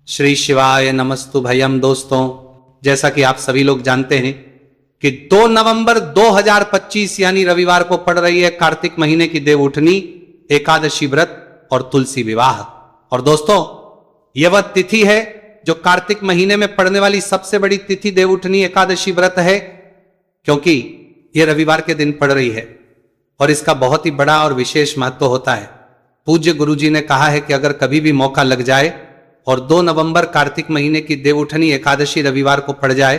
श्री शिवाय नमस्तु भयम। दोस्तों, जैसा कि आप सभी लोग जानते हैं कि 2 नवंबर 2025 यानी रविवार को पड़ रही है कार्तिक महीने की देवउठनी एकादशी व्रत और तुलसी विवाह। और दोस्तों, यह वह तिथि है जो कार्तिक महीने में पड़ने वाली सबसे बड़ी तिथि देवउठनी एकादशी व्रत है, क्योंकि यह रविवार के दिन पड़ रही है और इसका बहुत ही बड़ा और विशेष महत्व होता है। पूज्य गुरुजी ने कहा है कि अगर कभी भी मौका लग जाए और 2 नवंबर कार्तिक महीने की देवउठनी एकादशी रविवार को पड़ जाए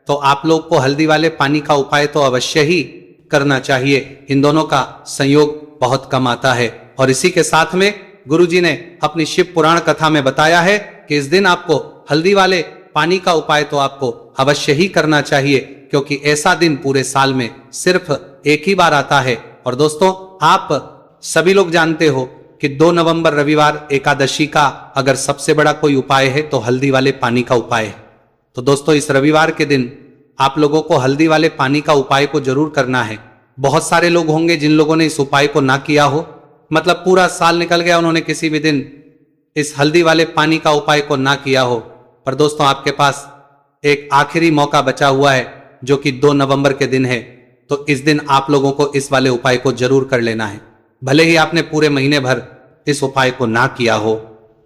तो आप लोग को हल्दी वाले पानी का उपाय तो अवश्य ही करना चाहिए। इन दोनों का संयोग बहुत कम आता है। और इसी के साथ में गुरुजी ने अपनी शिव पुराण कथा में बताया है कि इस दिन आपको हल्दी वाले पानी का उपाय तो आपको अवश्य ही करना चाहिए, क्योंकि ऐसा दिन पूरे साल में सिर्फ एक ही बार आता है। और दोस्तों, आप सभी लोग जानते हो कि 2 नवंबर रविवार एकादशी का अगर सबसे बड़ा कोई उपाय है तो हल्दी वाले पानी का उपाय है। तो दोस्तों, इस रविवार के दिन आप लोगों को हल्दी वाले पानी का उपाय को जरूर करना है। बहुत सारे लोग होंगे जिन लोगों ने इस उपाय को ना किया हो, मतलब पूरा साल निकल गया, उन्होंने किसी भी दिन इस हल्दी वाले पानी का उपाय को ना किया हो। पर दोस्तों, आपके पास एक आखिरी मौका बचा हुआ है जो कि 2 नवंबर के दिन है। तो इस दिन आप लोगों को इस वाले उपाय को जरूर कर लेना है। भले ही आपने पूरे महीने भर इस उपाय को ना किया हो,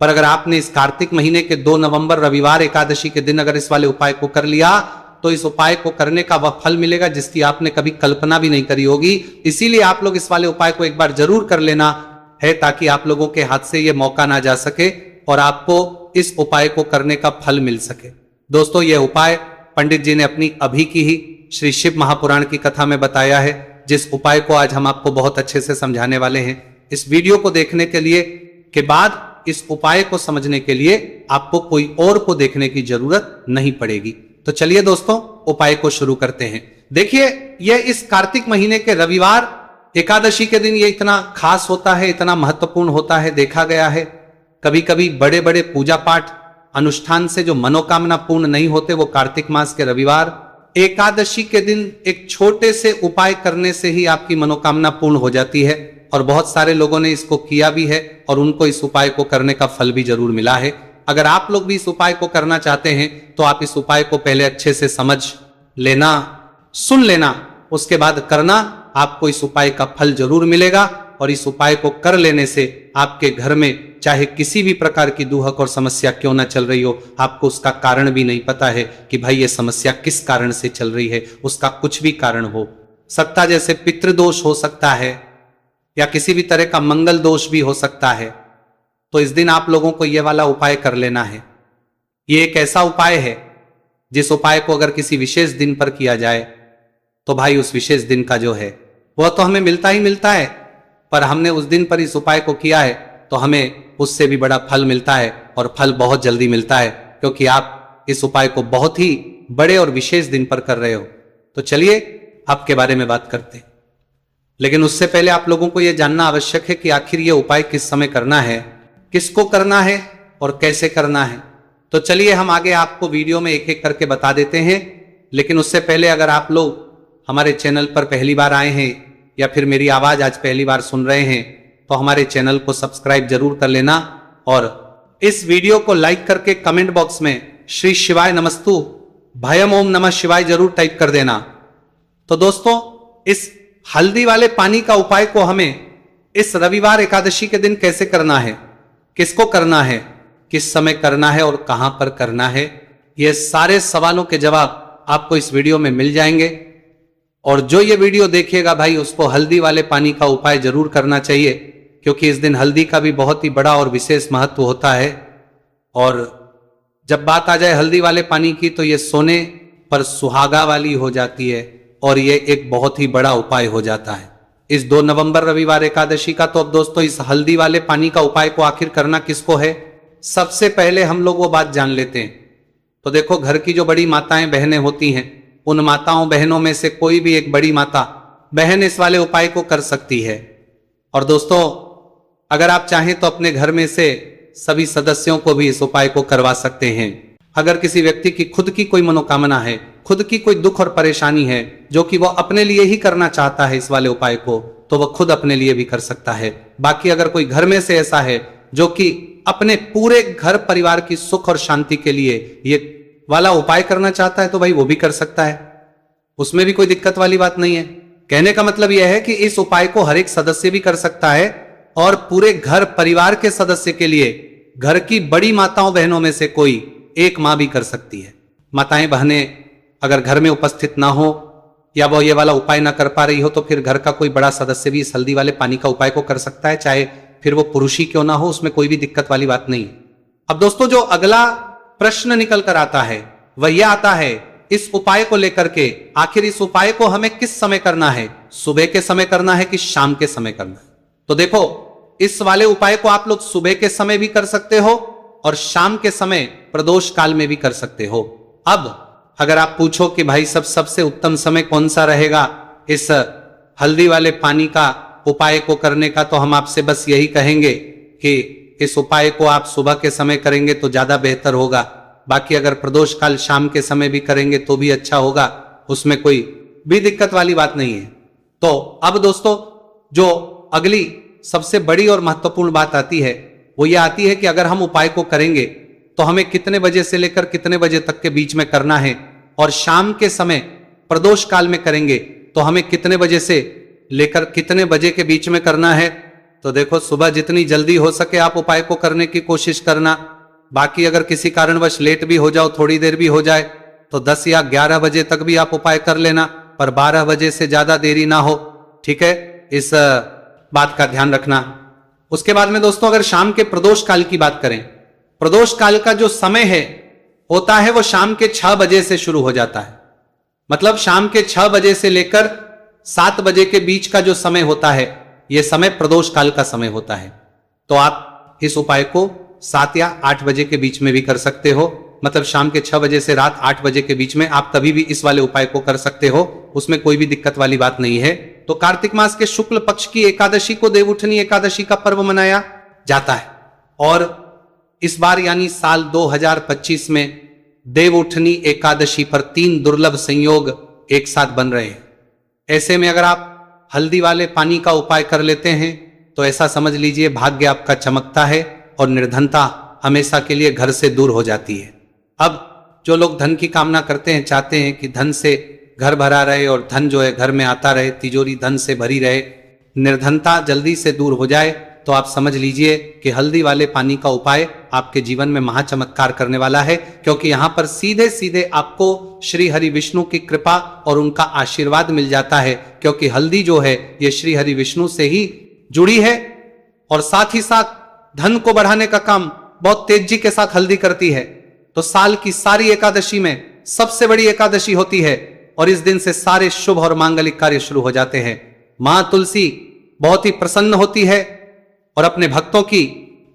पर अगर आपने इस कार्तिक महीने के 2 नवंबर रविवार एकादशी के दिन अगर इस वाले उपाय को कर लिया तो इस उपाय को करने का वह फल मिलेगा जिसकी आपने कभी कल्पना भी नहीं करी होगी। इसीलिए आप लोग इस वाले उपाय को एक बार जरूर कर लेना है, ताकि आप लोगों के हाथ से यह मौका ना जा सके और आपको इस उपाय को करने का फल मिल सके। दोस्तों, यह उपाय पंडित जी ने अपनी अभी की ही श्री शिव महापुराण की कथा में बताया है, जिस उपाय को आज हम आपको बहुत अच्छे से समझाने वाले हैं। इस वीडियो को देखने के लिए के बाद इस उपाय को समझने के लिए आपको कोई और को देखने की जरूरत नहीं पड़ेगी। तो चलिए दोस्तों, उपाय को शुरू करते हैं। देखिए, यह इस कार्तिक महीने के रविवार एकादशी के दिन ये इतना खास होता है, इतना महत्वपूर्ण होता है। देखा गया है कभी कभी बड़े बड़े पूजा पाठ अनुष्ठान से जो मनोकामना पूर्ण नहीं होते, वो कार्तिक मास के रविवार एकादशी के दिन एक छोटे से उपाय करने से ही आपकी मनोकामना पूर्ण हो जाती है। और बहुत सारे लोगों ने इसको किया भी है और उनको इस उपाय को करने का फल भी जरूर मिला है। अगर आप लोग भी इस उपाय को करना चाहते हैं तो आप इस उपाय को पहले अच्छे से समझ लेना, सुन लेना, उसके बाद करना। आपको इस उपाय का फल जरूर मिलेगा और इस उपाय को कर लेने से आपके घर में चाहे किसी भी प्रकार की दुहक और समस्या क्यों ना चल रही हो, आपको उसका कारण भी नहीं पता है कि भाई ये समस्या किस कारण से चल रही है, उसका कुछ भी कारण हो सकता है, जैसे पितृदोष हो सकता है या किसी भी तरह का मंगल दोष भी हो सकता है। तो इस दिन आप लोगों को यह वाला उपाय कर लेना है। यह एक ऐसा उपाय है जिस उपाय को अगर किसी विशेष दिन पर किया जाए तो भाई उस विशेष दिन का जो है वह तो हमें मिलता ही मिलता है, पर हमने उस दिन पर इस उपाय को किया है तो हमें उससे भी बड़ा फल मिलता है, और फल बहुत जल्दी मिलता है, क्योंकि आप इस उपाय को बहुत ही बड़े और विशेष दिन पर कर रहे हो। तो चलिए आपके बारे में बात करते हैं, लेकिन उससे पहले आप लोगों को यह जानना आवश्यक है कि आखिर यह उपाय किस समय करना है, किसको करना है और कैसे करना है। तो चलिए हम आगे आपको वीडियो में एक एक करके बता देते हैं। लेकिन उससे पहले अगर आप लोग हमारे चैनल पर पहली बार आए हैं या फिर मेरी आवाज आज पहली बार सुन रहे हैं तो हमारे चैनल को सब्सक्राइब जरूर कर लेना और इस वीडियो को लाइक करके कमेंट बॉक्स में श्री शिवाय नमस्तु भयम ओम नमः शिवाय जरूर टाइप कर देना। तो दोस्तों, इस हल्दी वाले पानी का उपाय को हमें इस रविवार एकादशी के दिन कैसे करना है, किसको करना है, किस समय करना है और कहां पर करना है, ये सारे सवालों के जवाब आपको इस वीडियो में मिल जाएंगे। और जो ये वीडियो देखेगा भाई, उसको हल्दी वाले पानी का उपाय जरूर करना चाहिए, क्योंकि इस दिन हल्दी का भी बहुत ही बड़ा और विशेष महत्व होता है। और जब बात आ जाए हल्दी वाले पानी की तो ये सोने पर सुहागा वाली हो जाती है और ये एक बहुत ही बड़ा उपाय हो जाता है इस 2 नवंबर रविवार एकादशी का। तो अब दोस्तों, इस हल्दी वाले पानी का उपाय को आखिर करना किसको है, सबसे पहले हम लोग वो बात जान लेते हैं। तो देखो, घर की जो बड़ी माताएं बहनें होती हैं, उन माताओं बहनों में से कोई भी एक बड़ी माता बहन इस वाले उपाय को कर सकती है। और दोस्तों, अगर आप चाहें तो अपने घर में से सभी सदस्यों को भी इस उपाय को करवा सकते हैं। अगर किसी व्यक्ति की खुद की कोई मनोकामना है, खुद की कोई दुख और परेशानी है जो कि वह अपने लिए ही करना चाहता है इस वाले उपाय को, तो वह खुद अपने लिए भी कर सकता है। बाकी अगर कोई घर में से ऐसा है जो कि अपने पूरे घर परिवार की सुख और शांति के लिए ये वाला उपाय करना चाहता है तो भाई वो भी कर सकता है, उसमें भी कोई दिक्कत वाली बात नहीं है। कहने का मतलब यह है कि इस उपाय को हर एक सदस्य भी कर सकता है और पूरे घर परिवार के सदस्य के लिए घर की बड़ी माताओं बहनों में से कोई एक मां भी कर सकती है। माताएं बहनें अगर घर में उपस्थित ना हो या वो ये वाला उपाय ना कर पा रही हो तो फिर घर का कोई बड़ा सदस्य भी इस हल्दी वाले पानी का उपाय को कर सकता है, चाहे फिर वो पुरुष ही क्यों ना हो, उसमें कोई भी दिक्कत वाली बात नहीं है। अब दोस्तों जो अगला प्रश्न निकल कर आता है वह यह आता है इस उपाय को लेकर के, आखिर इस उपाय को हमें किस समय करना है, सुबह के समय करना है कि शाम के समय करना है। तो देखो इस वाले उपाय को आप लोग सुबह के समय भी कर सकते हो और शाम के समय प्रदोष काल में भी कर सकते हो। अब अगर आप पूछो कि भाई सबसे उत्तम समय कौन सा रहेगा इस हल्दी वाले पानी का उपाय को करने का, तो हम आपसे बस यही कहेंगे कि इस उपाय को आप सुबह के समय करेंगे तो ज्यादा बेहतर होगा। बाकी अगर प्रदोष काल शाम के समय भी करेंगे तो भी अच्छा होगा, उसमें कोई भी दिक्कत वाली बात नहीं है। तो अब दोस्तों जो अगली सबसे बड़ी और महत्वपूर्ण बात आती है वो ये आती है कि अगर हम उपाय को करेंगे तो हमें कितने बजे से लेकर कितने बजे तक के बीच में करना है, और शाम के समय प्रदोष काल में करेंगे तो हमें कितने बजे से लेकर कितने बजे के बीच में करना है। तो देखो सुबह जितनी जल्दी हो सके आप उपाय को करने की कोशिश करना, बाकी अगर किसी कारणवश लेट भी हो जाओ, थोड़ी देर भी हो जाए तो 10 या 11 बजे तक भी आप उपाय कर लेना, पर 12 बजे से ज्यादा देरी ना हो, ठीक है, इस बात का ध्यान रखना। उसके बाद में दोस्तों अगर शाम के प्रदोष काल की बात करें, प्रदोष काल का जो समय है होता है वो शाम के 6 बजे से शुरू हो जाता है। मतलब शाम के 6 बजे से लेकर 7 बजे के बीच का जो समय होता है यह समय प्रदोष काल का समय होता है। तो आप इस उपाय को 7 या 8 बजे के बीच में भी कर सकते हो, मतलब शाम के 6 बजे से रात 8 बजे के बीच में आप कभी भी इस वाले उपाय को कर सकते हो, उसमें कोई भी दिक्कत वाली बात नहीं है। तो कार्तिक मास के शुक्ल पक्ष की एकादशी को देवउठनी एकादशी का पर्व मनाया जाता है और इस बार यानी साल 2025 में देवउठनी एकादशी पर 3 दुर्लभ संयोग एक साथ बन रहे हैं। ऐसे में अगर आप हल्दी वाले पानी का उपाय कर लेते हैं तो ऐसा समझ लीजिए भाग्य आपका चमकता है और निर्धनता हमेशा के लिए घर से दूर हो जाती है। अब जो लोग धन की कामना करते हैं, चाहते हैं कि धन से घर भरा रहे और धन जो है घर में आता रहे, तिजोरी धन से भरी रहे, निर्धनता जल्दी से दूर हो जाए, तो आप समझ लीजिए कि हल्दी वाले पानी का उपाय आपके जीवन में महाचमत्कार करने वाला है, क्योंकि यहां पर सीधे सीधे आपको श्री हरि विष्णु की कृपा और उनका आशीर्वाद मिल जाता है, क्योंकि हल्दी जो है ये श्री हरि विष्णु से ही जुड़ी है और साथ ही साथ धन को बढ़ाने का काम बहुत तेजी के साथ हल्दी करती है। तो साल की सारी एकादशी में सबसे बड़ी एकादशी होती है और इस दिन से सारे शुभ और मांगलिक कार्य शुरू हो जाते हैं। मां तुलसी बहुत ही प्रसन्न होती है और अपने भक्तों की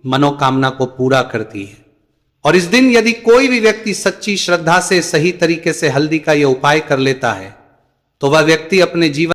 मनोकामना को पूरा करती है। और इस दिन यदि कोई भी व्यक्ति सच्ची श्रद्धा से सही तरीके से हल्दी का यह उपाय कर लेता है तो वह व्यक्ति अपने जीवन